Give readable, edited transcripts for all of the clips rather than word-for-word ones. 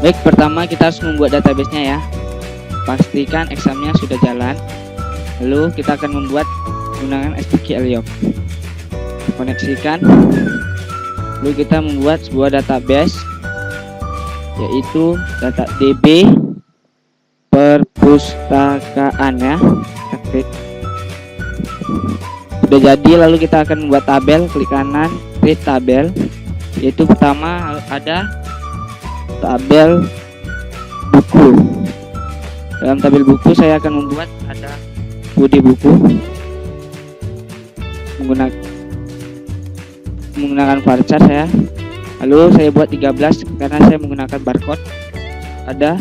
Baik, pertama kita harus membuat database-nya ya. Pastikan examnya sudah jalan. Lalu kita akan membuat menggunakan STQLyoke. Koneksikan. Lalu kita membuat sebuah database, yaitu data DB perpustakaan ya. Klik. Sudah jadi, lalu kita akan membuat tabel. Klik kanan, create tabel. Yaitu pertama ada tabel buku. Dalam tabel buku saya akan membuat ada body buku menggunakan varchar saya. Lalu saya buat 13 karena saya menggunakan barcode. Ada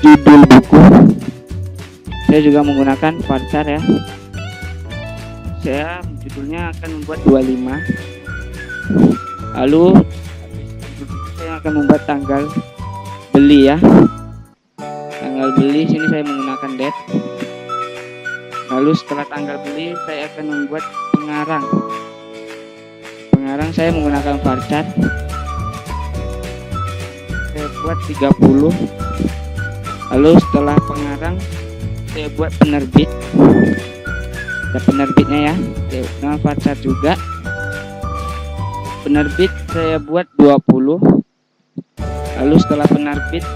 judul buku, saya juga menggunakan varchar ya. Saya judulnya akan membuat 25. Lalu saya akan membuat tanggal beli ya. Tanggal beli sini saya menggunakan date. Lalu setelah tanggal beli saya akan membuat pengarang. Pengarang saya menggunakan varchar. Saya buat 30. Lalu setelah pengarang saya buat penerbit. Ada penerbitnya ya. Dengan varchar juga. Penerbit saya buat 20. Lalu setelah penerbit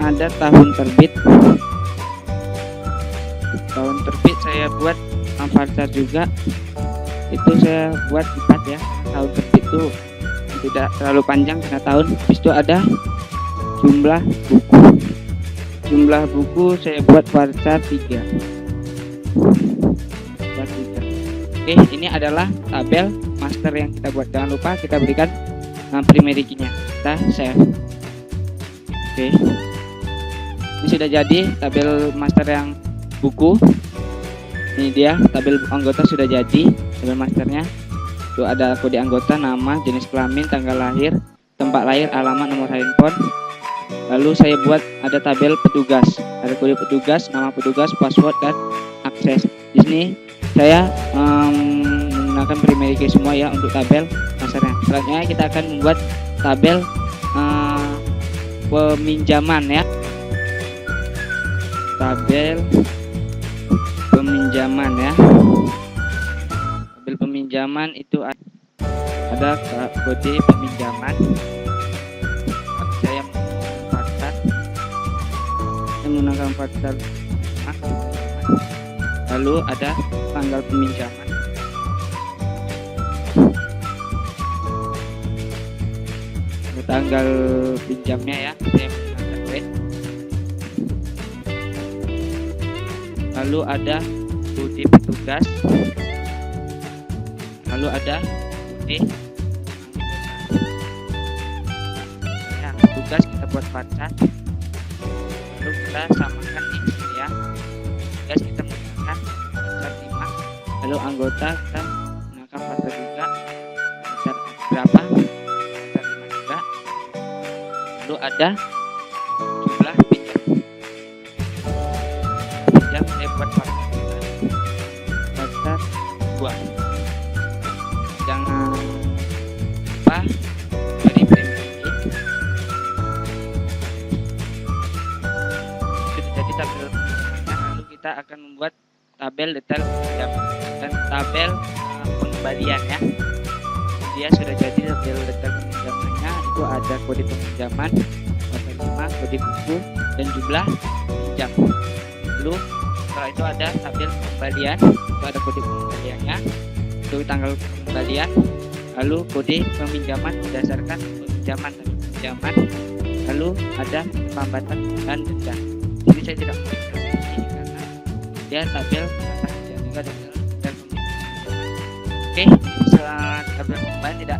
ada tahun terbit. Tahun terbit saya buat varchar juga. Itu saya buat 4 ya. Tahun terbit itu tidak terlalu panjang karena tahun. Habis itu ada jumlah buku. Jumlah buku saya buat varchar 3. Oke, ini adalah tabel master yang kita buat. Jangan lupa kita berikan primary key-nya. Kita save. Oke. Ini sudah jadi tabel master yang buku. Ini dia tabel anggota sudah jadi. Tabel masternya. Itu ada kode anggota, nama, jenis kelamin, tanggal lahir, tempat lahir, alamat, nomor handphone. Lalu saya buat ada tabel petugas. Ada kode petugas, nama petugas, password dan akses. Di sini saya menggunakan primary key semua ya untuk tabel masternya. Selanjutnya kita akan membuat tabel peminjaman ya. Tabel peminjaman ya. Tabel peminjaman itu ada kode peminjaman. Saya menggunakan varchar. Lalu ada tanggal peminjaman. Ada tanggal pinjamnya ya. Saya menggunakan date. Lalu ada kode petugas. Lalu ada kode ya, petugas kita buat varchar. Lalu kita samakan ini ya. Petugas kita menggunakan varchar 5. Lalu anggota kita menggunakan varchar juga. Varchar berapa? Varchar 5 juga. Lalu ada jumlah pinjam. Pinjam saya buat varchar 2. Jangan lupa beri primary key. Sudah jadi tabel peminjamannya. Lalu kita akan membuat tabel detail pinjaman dan tabel pengembalian ya. Dia sudah jadi tabel detail peminjamannya. Itu ada kode peminjaman, kode 5, kode buku dan jumlah pinjam. Lalu setelah itu ada tabel pengembalian. Itu ada kode pengembaliannya, itu tanggal pengembalian. Lalu kode peminjaman berdasarkan pinjaman. Lalu ada pelambatan dan denda. Ini saya tidak memberikan ini karena dia tabel transaksi juga tabel peminjaman. Oke, setelah tabel pengembalian tidak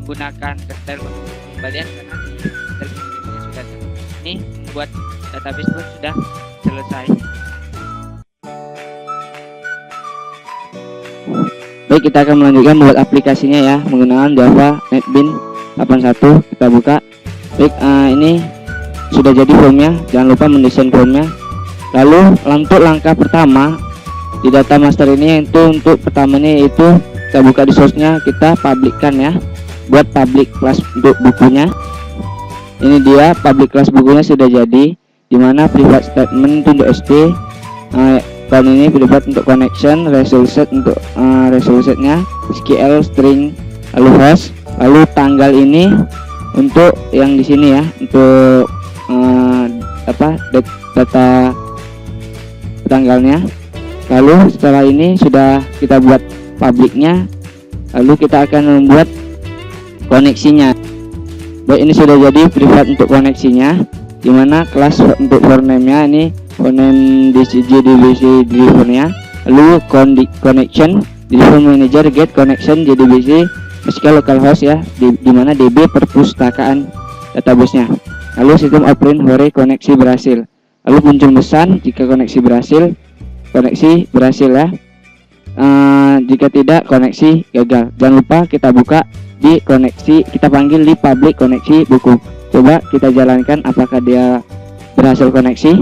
menggunakan detail pengembalian karena di detail pengembaliannya sudah ada. Ini membuat database pun sudah selesai. Baik, kita akan melanjutkan membuat aplikasinya ya menggunakan Java NetBeans 81. Kita buka. Baik, ini sudah jadi formnya. Jangan lupa mendesain formnya. Lalu untuk langkah pertama di data master ini, itu untuk pertamanya yaitu kita buka di source-nya, kita publikkan ya. Buat public class untuk bukunya. Ini dia public class bukunya sudah jadi, dimana private statement untuk SD, kalau ini private untuk connection, resolution untuk resolutionnya, SQL string, lalu host, lalu tanggal ini untuk yang di sini ya, untuk data tanggalnya. Lalu setelah ini sudah kita buat publiknya, lalu kita akan membuat koneksinya. Baik, ini sudah jadi privat untuk koneksinya, dimana kelas untuk for name-nya ini for name JDBC driver-nya, lalu connection driver manager get connection JDBC SQL localhost ya, dimana DB perpustakaan database-nya. Lalu sistem operand hore koneksi berhasil. Lalu muncul pesan jika koneksi berhasil ya. Jika tidak, koneksi gagal. Jangan lupa kita buka di koneksi, kita panggil di public koneksi buku. Coba kita jalankan apakah dia berhasil koneksi.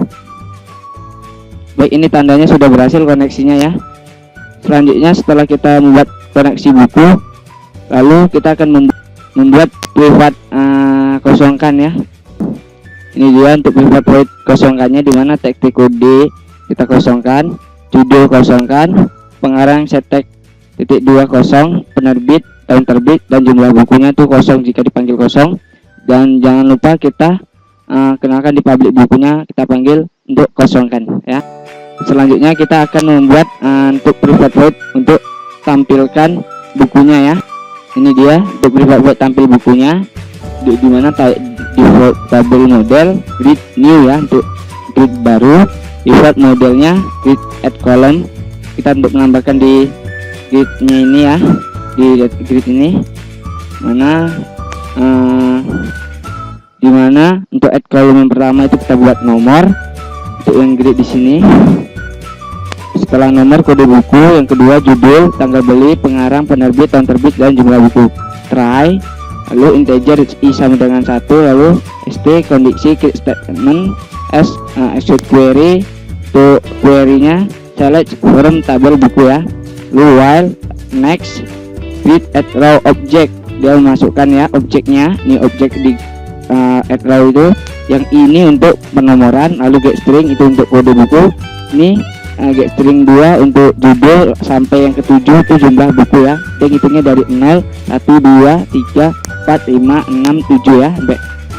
Baik, ini tandanya sudah berhasil koneksinya ya. Selanjutnya setelah kita membuat koneksi buku, lalu kita akan membuat privat kosongkan ya. Ini dia untuk privat void kosongkannya, dimana teks kode kita kosongkan, judul kosongkan, pengarang setek .20, penerbit, tahun terbit, dan jumlah bukunya itu kosong jika dipanggil kosong. Dan jangan lupa kita kenalkan di public bukunya kita panggil untuk kosongkan ya. Selanjutnya kita akan membuat untuk private void untuk tampilkan bukunya ya. Ini dia untuk private void tampil bukunya, dimana default table model grid new ya, untuk grid baru. Default modelnya grid add column, kita untuk menambahkan di gridnya ini ya, di grid ini dimana untuk add column yang pertama itu kita buat nomor untuk yang grid di sini. Setelah nomor, kode buku, yang kedua judul, tanggal beli, pengarang, penerbit, tahun terbit, dan jumlah buku. Try, lalu integer i sama dengan 1, lalu st kondisi create statement s execute query, untuk query-nya select from tabel buku ya. Lalu while next create add row object, dia memasukkan ya objeknya. Ini objek di add row itu, yang ini untuk penomoran, lalu get string itu untuk kode buku, ini get string 2 untuk judul sampai yang ke-7 itu jumlah buku ya. Dia hitungnya dari 0, 1, 2, 3, 4, 5, 6, 7 ya.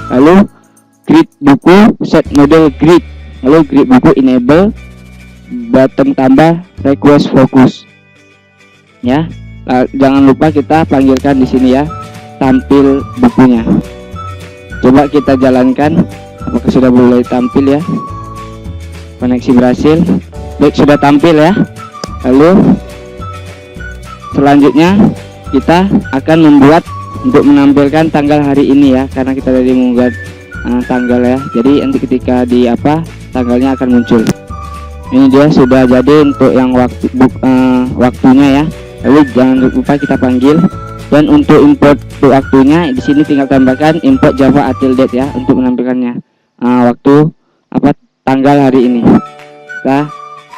Lalu grid buku set model grid, lalu grid buku enable button tambah request focus ya. Jangan lupa kita panggilkan di sini ya, tampil bukunya. Coba kita jalankan apakah sudah mulai tampil ya. Koneksi berhasil. Baik, sudah tampil ya. Lalu selanjutnya kita akan membuat untuk menampilkan tanggal hari ini ya, karena kita tadi membuat tanggal ya. Jadi nanti ketika di tanggalnya akan muncul. Ini dia sudah jadi untuk yang waktunya ya. Lalu jangan lupa kita panggil, dan untuk import waktunya di sini tinggal tambahkan import java until date ya, untuk menampilkannya waktu tanggal hari ini. Kita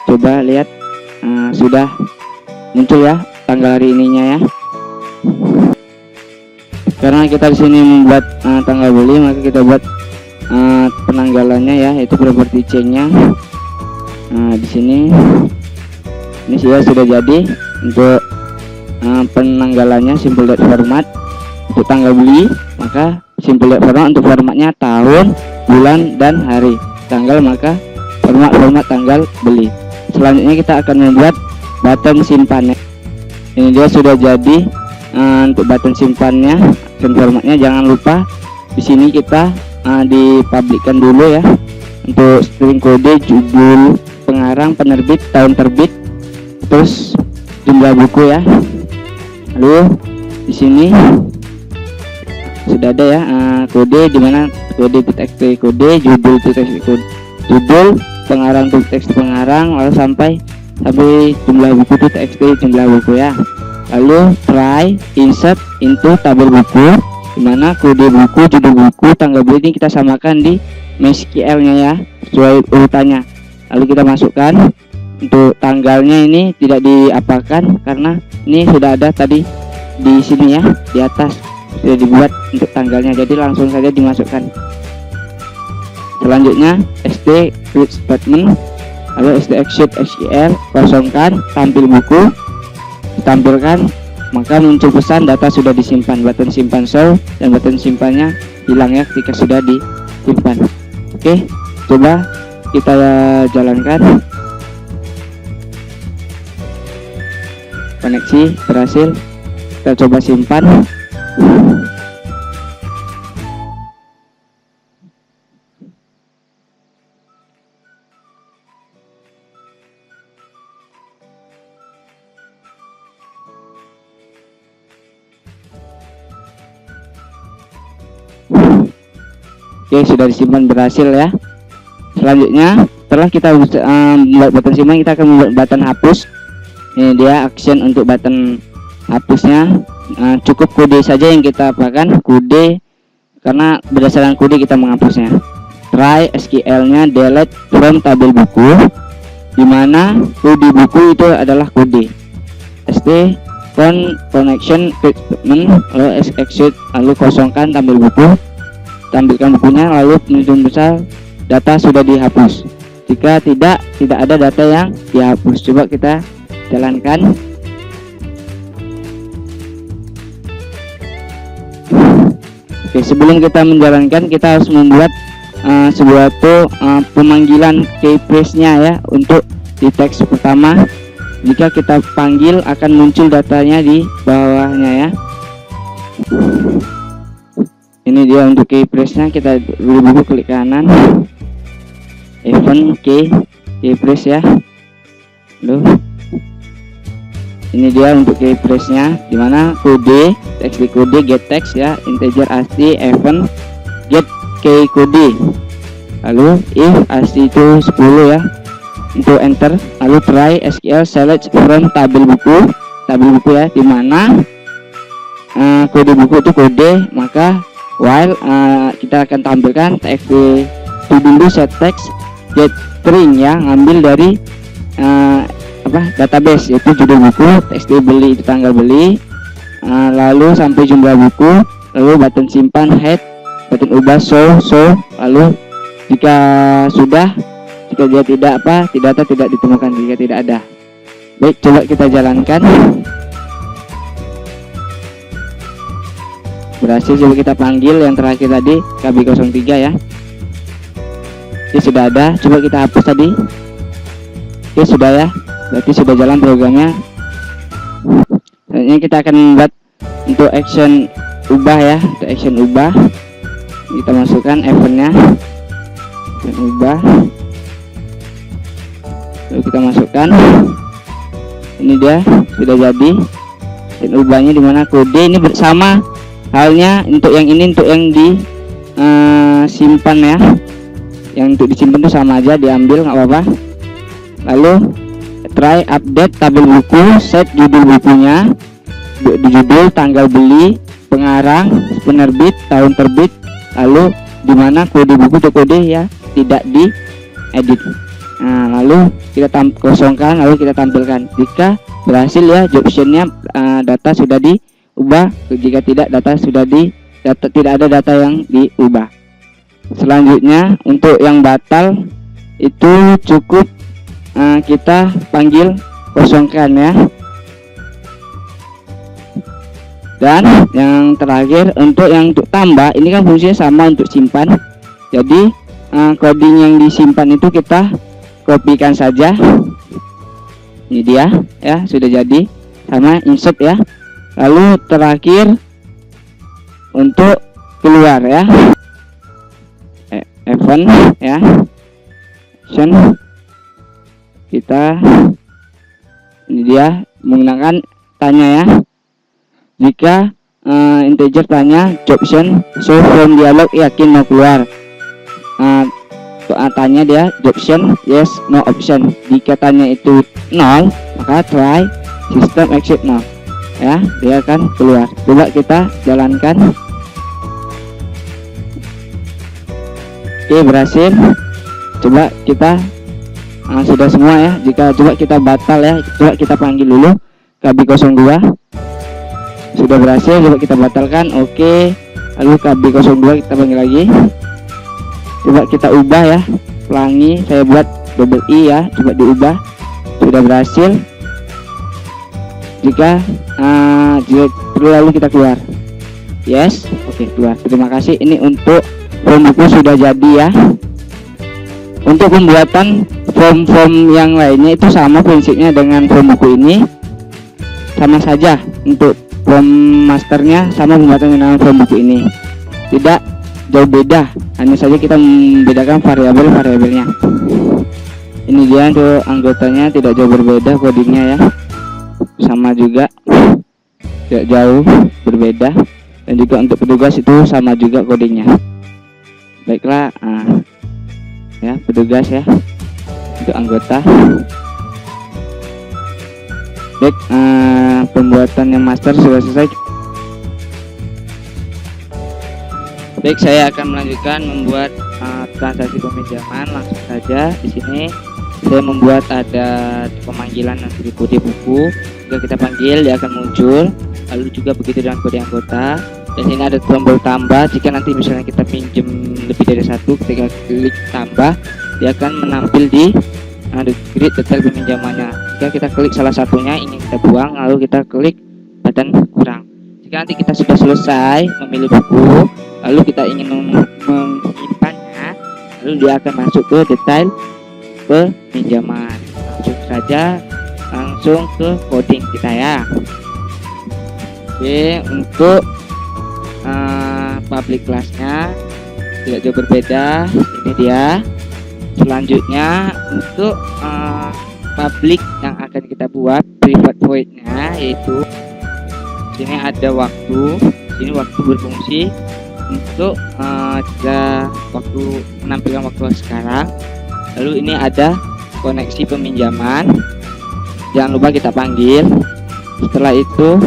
coba lihat, sudah muncul ya tanggal hari ininya ya. Karena kita di sini membuat tanggal beli, maka kita buat penanggalannya ya, yaitu property change-nya. Di sini ini sudah jadi untuk penanggalannya simple date format. Untuk tanggal beli, maka simple date format untuk formatnya tahun, bulan, dan hari. Tanggal maka format tanggal beli. Selanjutnya kita akan membuat button simpannya. Ini dia sudah jadi untuk button simpannya dan formatnya. Jangan lupa di sini kita dipublikkan dulu ya, untuk string kode, judul, pengarang, penerbit, tahun terbit, terus jumlah buku ya. Lalu di sini sudah ada ya kode, dimana kode txt kode, judul txt kode, judul, pengarang untuk teks pengarang, lalu sampai jumlah buku itu txt jumlah buku ya. Lalu try insert into tabel buku, dimana kode buku, judul buku, tanggal beli ini kita samakan di MySQL nya ya, sesuai urutannya. Lalu kita masukkan untuk tanggalnya, ini tidak diapakan karena ini sudah ada tadi di sini ya, di atas sudah dibuat untuk tanggalnya, jadi langsung saja dimasukkan. Selanjutnya SD create statement, lalu SD exit SQL, kosongkan, tampil buku, ditampilkan, maka muncul pesan data sudah disimpan. Button simpan show dan button simpannya hilang ya ketika sudah disimpan. Oke, coba kita jalankan. Koneksi berhasil, kita coba simpan. Oke, sudah disimpan berhasil ya. Selanjutnya setelah kita membuat button simpan, kita akan membuat button hapus. Ini dia action untuk button hapusnya. Cukup kode saja yang kita apakan, kode, karena berdasarkan kode kita menghapusnya. Try SQL nya delete from tabel buku, dimana kode buku itu adalah kode SD connection statement, lalu exit, lalu kosongkan tabel buku, tampilkan bukunya, lalu muncul besar data sudah dihapus. Jika tidak ada data yang dihapus. Coba kita jalankan. Oke, sebelum kita menjalankan, kita harus membuat sebuah pemanggilan key phrase-nya ya, untuk di teks pertama. Jika kita panggil akan muncul datanya di bawahnya ya. Ini dia untuk key phrase-nya. Kita beri buku, klik kanan, event key phrase ya. Loh, ini dia untuk key phrase-nya, dimana kode teks di kode, get text ya, integer asli, event get key kode, lalu if asli itu 10 ya, untuk enter, lalu try SQL select from tabel buku ya, dimana kode buku itu kode, maka while kita akan tampilkan txt to dulu set text get string ya, ngambil dari database, yaitu judul buku, txt beli itu tanggal beli, lalu sampai jumlah buku, lalu button simpan head, button ubah show, lalu jika dia tidak ditemukan jika tidak ada. Baik, coba kita jalankan. Berhasil. Coba kita panggil yang terakhir tadi, KB03 ya. Oke, sudah ada. Coba kita hapus tadi. Oke, sudah ya, berarti sudah jalan programnya. Selanjutnya kita akan membuat untuk action ubah ya. Untuk action ubah, kita masukkan eventnya, dan ubah, lalu kita masukkan. Ini dia sudah jadi. Dan ubahnya dimana kode ini bersama halnya untuk yang ini, untuk yang disimpan ya. Yang untuk disimpan itu sama aja, diambil nggak apa-apa. Lalu try update tabel buku, set judul bukunya, di judul, tanggal beli, pengarang, penerbit, tahun terbit, lalu dimana kode buku itu kode ya, tidak diedit. Nah, lalu kita kosongkan, lalu kita tampilkan. Jika berhasil ya, optionnya data sudah diubah. Jika tidak, tidak ada data yang diubah. Selanjutnya untuk yang batal itu cukup kita panggil kosongkan ya. Dan yang terakhir untuk tambah, ini kan fungsinya sama untuk simpan. Jadi coding yang disimpan itu kita kopikan saja. Ini dia ya, sudah jadi, sama insert ya. Lalu terakhir untuk keluar ya, event ya, action, kita ini dia menggunakan tanya ya. Jika integer tanya, option show from dialog, yakin mau keluar. Tanya dia option yes no option. Jika tanya itu 0, maka try system exit 0 ya, dia akan keluar. Coba kita jalankan. Oke, berhasil. Coba kita sudah semua ya. Jika coba kita batal ya, coba kita panggil dulu KB02. Sudah berhasil, coba kita batalkan. Oke, lalu KB02 kita panggil lagi. Coba kita ubah ya, pelangi saya buat double I ya, coba diubah. Sudah berhasil. Jika perlu lalu kita keluar. Yes, oke, keluar. Terima kasih. Ini untuk form buku sudah jadi ya. Untuk pembuatan form-form yang lainnya itu sama prinsipnya dengan form buku ini, sama saja. Untuk form masternya sama pembuatan dengan form buku ini, tidak jauh beda, hanya saja kita membedakan variabel-variabelnya. Ini dia untuk anggotanya, tidak jauh berbeda codingnya ya, sama juga, tidak jauh berbeda. Dan juga untuk petugas itu sama juga codingnya. Baiklah, ya petugas ya, untuk anggota. Baik, pembuatan yang master sudah selesai. Baik, saya akan melanjutkan membuat transaksi peminjaman. Langsung saja di sini saya membuat ada pemanggilan dari kode buku. Jika kita panggil dia akan muncul. Lalu juga begitu dengan kode anggota. Dan ini ada tombol tambah. Jika nanti misalnya kita pinjam lebih dari satu, ketika klik tambah dia akan menampil di grid detail peminjamannya. Jika kita klik salah satunya ingin kita buang, lalu kita klik button kurang. Jika nanti kita sudah selesai memilih buku, lalu kita ingin menyimpannya, lalu dia akan masuk ke detail peminjaman. Langsung ke coding kita ya. Oke, untuk public classnya tidak jauh berbeda. Ini dia. Selanjutnya untuk public yang akan kita buat private void-nya, yaitu sini ada waktu. Sini waktu berfungsi untuk jika waktu menampilkan waktu sekarang. Lalu ini ada koneksi peminjaman, jangan lupa kita panggil. Setelah itu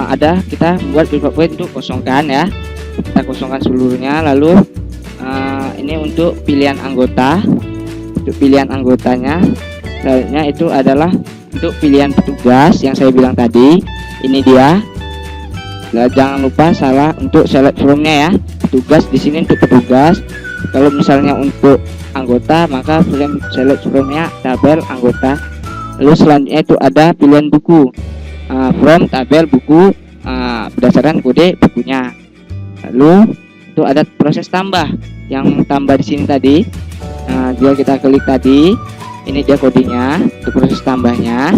ada kita buat private void untuk kosongkan ya, kita kosongkan seluruhnya. Lalu ini untuk pilihan anggota, untuk pilihan anggotanya. Selanjutnya itu adalah untuk pilihan petugas yang saya bilang tadi. Ini dia. Nah, jangan lupa salah untuk select from-nya ya. Petugas di sini untuk petugas. Kalau misalnya untuk anggota maka select from-nya tabel anggota. Lalu selanjutnya itu ada pilihan buku, from tabel buku berdasarkan kode bukunya. Lalu itu ada proses tambah yang tambah di sini tadi. Jika kita klik tadi, ini dia kodenya untuk proses tambahnya,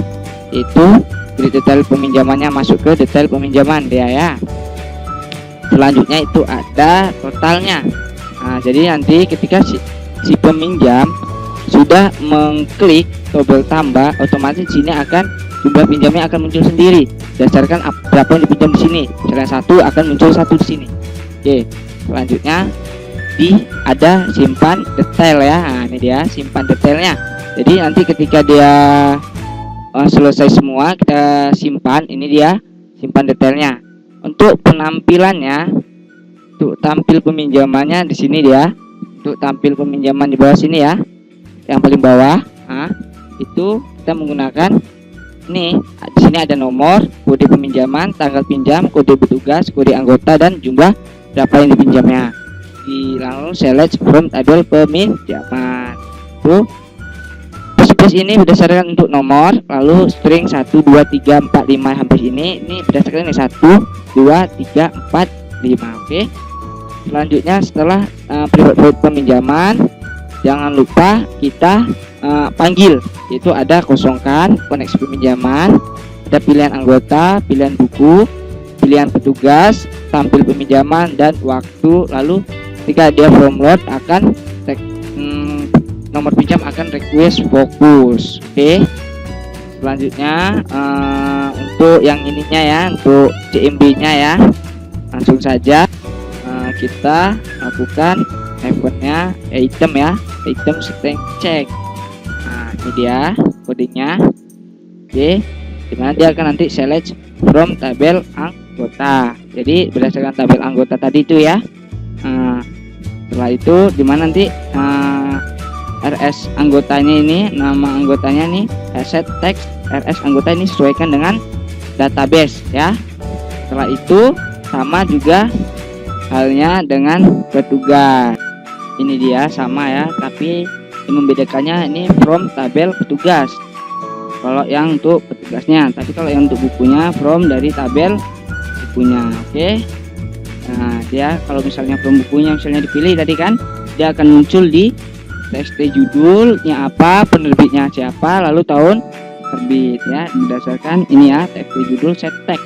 itu dari detail peminjamannya masuk ke detail peminjaman dia ya. Selanjutnya itu ada totalnya. Jadi nanti ketika si peminjam sudah mengklik tombol tambah, otomatis sini akan jumlah pinjamnya akan muncul sendiri berdasarkan berapa yang dipinjam di sini. Misalnya satu akan muncul satu di sini. Oke, selanjutnya ada simpan detail ya. Ini dia simpan detailnya. Jadi nanti ketika dia selesai semua kita simpan, ini dia simpan detailnya. Untuk penampilannya, untuk tampil peminjamannya di sini dia. Untuk tampil peminjaman di bawah sini ya, yang paling bawah. Itu kita menggunakan ini. Di sini ada nomor, kode peminjaman, tanggal pinjam, kode petugas, kode anggota, dan jumlah berapa yang dipinjamnya. Lalu select from tabel peminjaman. Tuh. Plus ini berdasarkan untuk nomor, lalu string 1 2 3 4 5 sampai ini berdasarkan ini 1 2 3 4 5. Oke. Selanjutnya setelah private void peminjaman, jangan lupa kita panggil, yaitu ada kosongkan koneksi peminjaman, ada pilihan anggota, pilihan buku, pilihan petugas, tampil peminjaman, dan waktu. Lalu ketika dia from load akan nomor pinjam akan request fokus. Oke. Selanjutnya untuk yang ininya ya, untuk CMB-nya ya, langsung saja kita lakukan eventnya item ya, item setting check. Ini dia codingnya. Oke, dimana dia akan nanti select from tabel anggota. Jadi berdasarkan tabel anggota tadi itu ya. Setelah itu dimana nanti RS anggotanya ini, nama anggotanya nih asset text RS anggota ini sesuaikan dengan database ya. Setelah itu sama juga halnya dengan petugas. ini dia sama ya, tapi yang membedakannya ini from tabel petugas kalau yang untuk petugasnya, tapi kalau yang untuk bukunya from dari tabel bukunya. Oke. Nah, dia kalau misalnya from bukunya misalnya dipilih tadi kan, dia akan muncul di TXT judulnya apa, penerbitnya siapa, lalu tahun terbit ya, berdasarkan ini ya, TXT judul set text.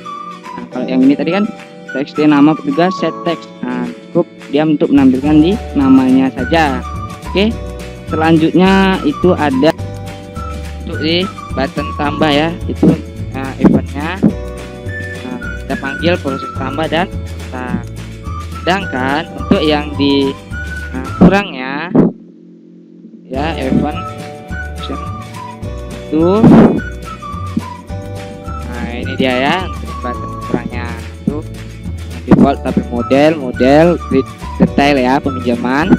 Nah, kalau yang ini tadi kan TXT nama petugas set text. Nah, cukup dia untuk menampilkan di namanya saja. Oke. Selanjutnya itu ada untuk di button tambah ya, itu eventnya kita panggil proses tambah dan kontak. Sedangkan untuk yang di kurangnya ya, event option itu ini dia ya, untuk button kurangnya itu default tabel model detail ya, peminjaman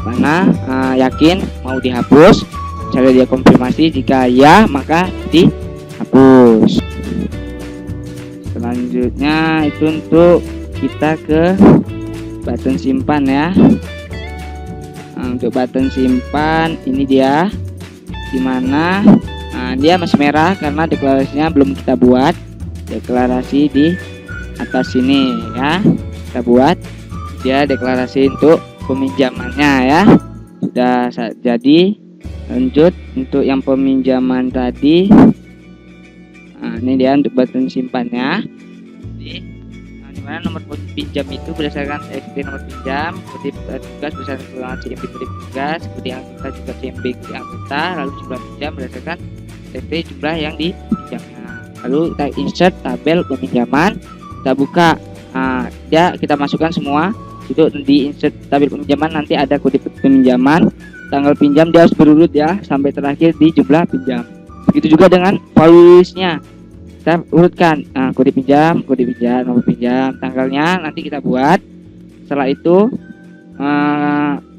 mana yakin mau dihapus. Misalnya dia konfirmasi, jika ya maka dihapus. Selanjutnya itu untuk kita ke button simpan ya. Nah, untuk button simpan ini dia, dimana dia masih merah karena deklarasinya belum kita buat. Deklarasi di atas sini ya, kita buat dia deklarasi untuk peminjamannya ya, sudah jadi. Lanjut untuk yang peminjaman tadi, nah, ini dia untuk button simpannya. Jadi dimana nomor pinjam itu berdasarkan TXT nomor pinjam, kode tugas berdasarkan CMB kode tugas, kode anggota juga CMB kode anggota, lalu jumlah pinjam berdasarkan TXT jumlah yang dipinjamnya. Lalu kita insert tabel peminjaman, kita buka, kita masukkan semua. Itu di insert tabel peminjaman nanti ada kode peminjaman, tanggal pinjam, dia harus berurut ya sampai terakhir di jumlah pinjam. Begitu juga dengan polisnya, kita urutkan kode pinjam, nomor pinjam, tanggalnya nanti kita buat. Setelah itu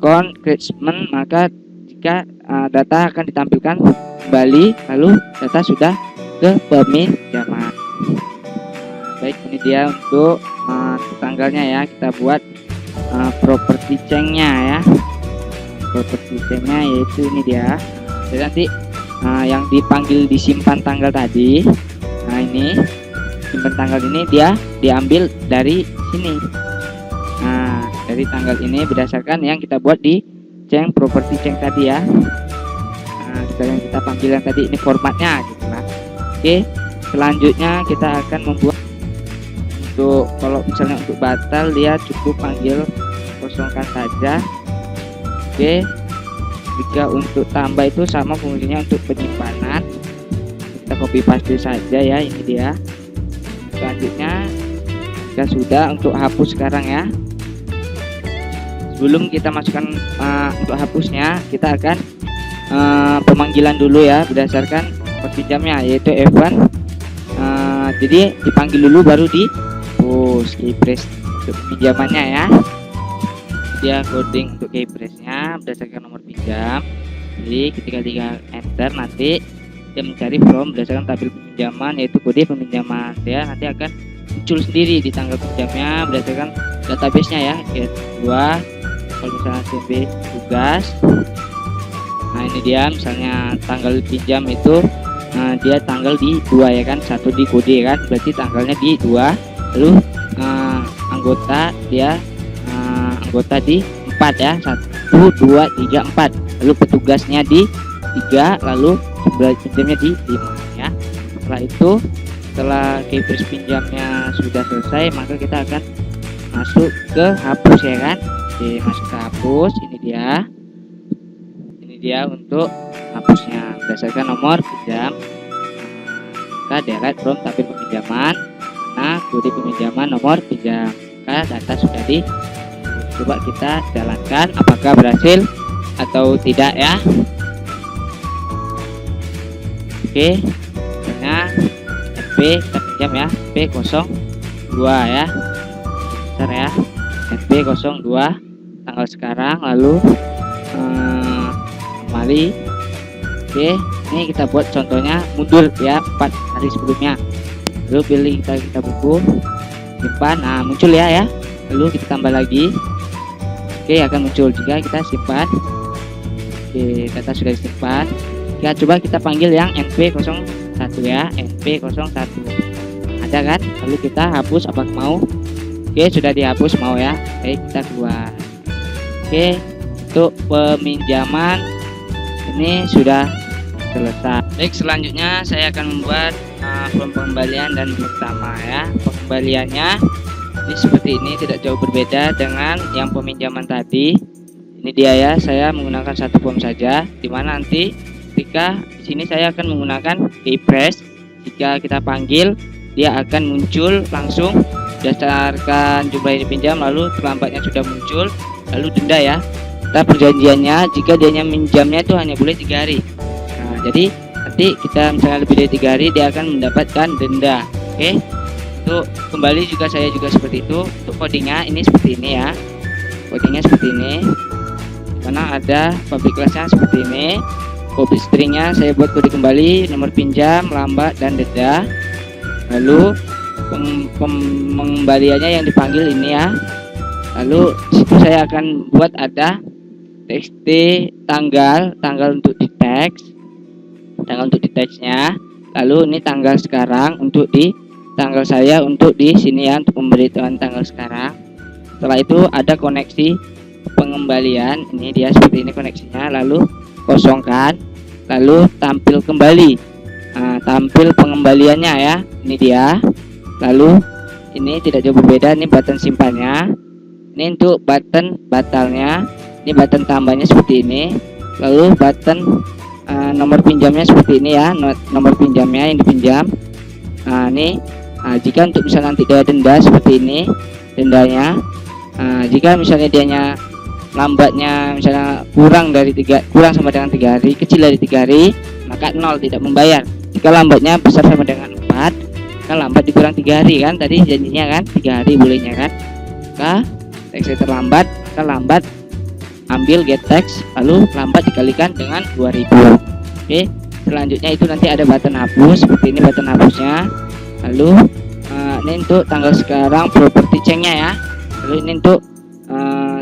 concrement, maka jika data akan ditampilkan kembali, lalu data sudah ke peminjaman. Baik, ini dia untuk tanggalnya ya, kita buat property change-nya ya. Property change-nya yaitu ini dia. Jadi nanti yang dipanggil disimpan tanggal tadi, nah ini simpan tanggal ini dia diambil dari sini. Nah, dari tanggal ini berdasarkan yang kita buat di change property change tadi ya. Nah, yang kita panggil yang tadi ini formatnya gitu lah. Oke, selanjutnya kita akan membuat untuk, kalau misalnya untuk batal dia cukup panggil kosongkan saja. Oke, jika untuk tambah itu sama fungsinya untuk penyimpanan, kita copy paste saja ya, ini dia. Selanjutnya jika sudah, untuk hapus sekarang ya. Sebelum kita masukkan untuk hapusnya, kita akan pemanggilan dulu ya berdasarkan pinjamnya, yaitu event. Jadi dipanggil dulu baru di push keypress untuk pinjamannya ya. Dia coding untuk keypressnya berdasarkan nomor pinjam. Jadi ketika dia enter, nanti dia mencari from berdasarkan tabel peminjaman, yaitu kode peminjaman. Dia nanti akan muncul sendiri di tanggal pinjamnya berdasarkan database-nya ya. Kedua, kalau misalnya CMB tugas, nah ini dia misalnya tanggal pinjam itu dia tanggal di 2 ya kan, 1 di kode kan, berarti tanggalnya di 2. Lalu anggota dia anggota di 4 ya, 1, 2, 3, 4. Lalu petugasnya di 3, lalu jumlah pinjamnya di 5 ya. Setelah itu, setelah keypress pinjamnya sudah selesai, maka kita akan masuk ke hapus ya kan. Oke, masuk ke hapus. Ini dia untuk hapusnya berdasarkan nomor pinjam. Maka delete from tabel peminjaman, nah kode peminjaman nomor pinjam. Maka data sudah di. Coba kita jalankan apakah berhasil atau tidak ya. Oke, misalnya FP kita pinjam ya, FP02 ya, besar ya, FP02 tanggal sekarang, lalu kembali. Oke, ini kita buat contohnya mundur ya, 4 hari sebelumnya. Lalu pilih kita buku simpan, nah muncul ya, lalu kita tambah lagi. Oke, akan muncul juga. Kita simpan. Oke, data sudah disimpan. Ya, coba kita panggil yang NP01 ya, NP01. Ada kan? Lalu kita hapus apakah mau? Oke, sudah dihapus mau ya. Oke, kita keluar. Oke, untuk peminjaman ini sudah selesai. Baik, selanjutnya saya akan membuat form pengembalian dan pertama ya. Pengembaliannya ini seperti ini, tidak jauh berbeda dengan yang peminjaman tadi. Ini dia ya, saya menggunakan satu form saja, dimana nanti ketika di sini saya akan menggunakan keypress. Jika kita panggil, dia akan muncul langsung berdasarkan jumlah yang dipinjam, lalu terlambatnya sudah muncul, lalu denda ya. Kita perjanjiannya jika dia minjamnya itu hanya boleh 3 hari. Nah, jadi nanti kita misalnya lebih dari 3 hari dia akan mendapatkan denda. Oke, untuk kembali juga saya juga seperti itu. Untuk codingnya ini seperti ini ya, codingnya seperti ini, mana ada public class-nya seperti ini, public string-nya saya buat kode kembali, nomor pinjam, lambat, dan denda. Lalu pengembaliannya yang dipanggil ini ya. Lalu situ saya akan buat ada txt tanggal untuk di teks, tanggal untuk di teksnya. Lalu ini tanggal sekarang untuk di tanggal saya untuk di sini ya, untuk pemberitahuan tanggal sekarang. Setelah itu ada koneksi pengembalian, ini dia seperti ini koneksinya. Lalu kosongkan, lalu tampil kembali. Nah, tampil pengembaliannya ya, ini dia. Lalu ini tidak jauh berbeda, ini button simpannya, ini untuk button batalnya, ini button tambahnya seperti ini. Lalu button nomor pinjamnya seperti ini ya, nomor pinjamnya yang dipinjam. Nah, ini jika untuk misalnya nanti dia denda seperti ini dendanya. Jika misalnya dianya lambatnya misalnya kurang sama dengan 3 hari, kecil dari 3 hari, maka 0, tidak membayar. Jika lambatnya besar sama dengan 4, maka lambat dikurang 3 hari kan, tadi janjinya kan 3 hari bolehnya kan. Maka teks terlambat, maka lambat ambil get text, lalu lambat dikalikan dengan 2000. Oke, selanjutnya itu nanti ada button hapus, seperti ini button hapusnya. Lalu ini untuk tanggal sekarang property change-nya ya. Lalu ini untuk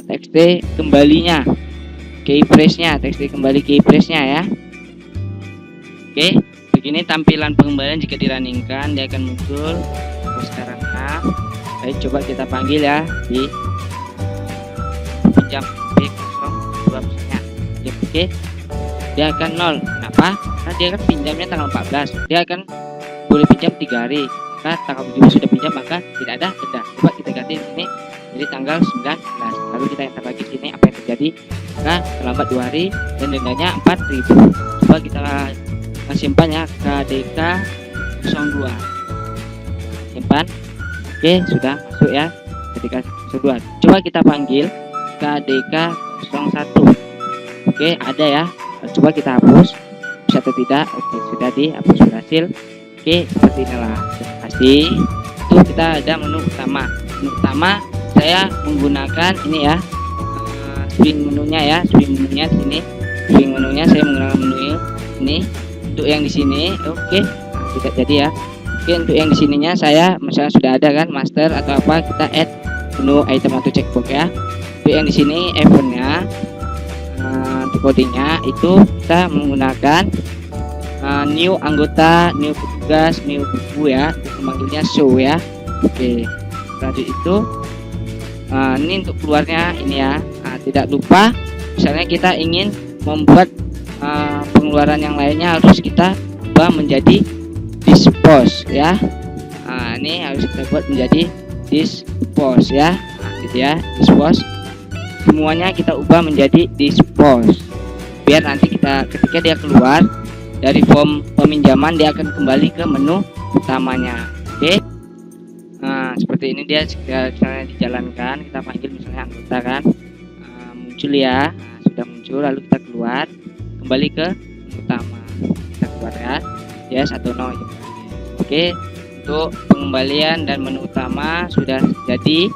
txt kembalinya, keypress-nya, txt kembali keypress-nya ya. Oke, begini tampilan pengembalian jika dirunningkan, dia akan muncul sekarangnya. Baik, coba kita panggil ya di pinjam B02 misalnya. Oke, dia akan 0. Kenapa? Karena dia kan pinjamnya tanggal 14, dia akan boleh pinjam 3 hari. Maka tanggal 17 sudah pinjam, maka tidak ada denda. Coba kita ganti di sini jadi tanggal 19. Lalu kita enter lagi sini apa yang terjadi. Maka terlambat 2 hari dan dendanya 4.000. Coba kita simpan ya, KDK 02. Simpan. Oke, sudah masuk ya KDK 02. Coba kita panggil KDK 01. Oke, ada ya. Coba kita hapus, bisa atau tidak. Oke, sudah dihapus berhasil. Oke, seperti inilah. Terima kasih. Itu kita ada menu utama. Menu utama saya menggunakan ini ya, swing menunya ya, swing menunya di sini. Swing menunya saya menggunakan menu ini. Untuk yang di sini, oke, tidak jadi ya. Oke, untuk yang di sininya saya misalnya sudah ada kan master atau apa, kita add menu item atau checkbox ya. Untuk yang di sini eventnya, untuk codingnya itu kita menggunakan new anggota, new petugas, new buku ya, untuk memanggilnya show ya. Oke, lanjut itu ini untuk keluarnya ini ya. Tidak lupa misalnya kita ingin membuat pengeluaran yang lainnya, harus kita ubah menjadi dispose ya. Ini harus kita buat menjadi dispose ya. Gitu ya, dispose. Semuanya kita ubah menjadi dispose, biar nanti kita ketika dia keluar dari form peminjaman dia akan kembali ke menu utamanya. Oke. Seperti ini dia misalnya dijalankan, kita panggil misalnya anggota kan, muncul ya. Sudah muncul, lalu kita keluar kembali ke menu utama, kita keluar ya, yes atau no ya. Oke, untuk pengembalian dan menu utama sudah jadi.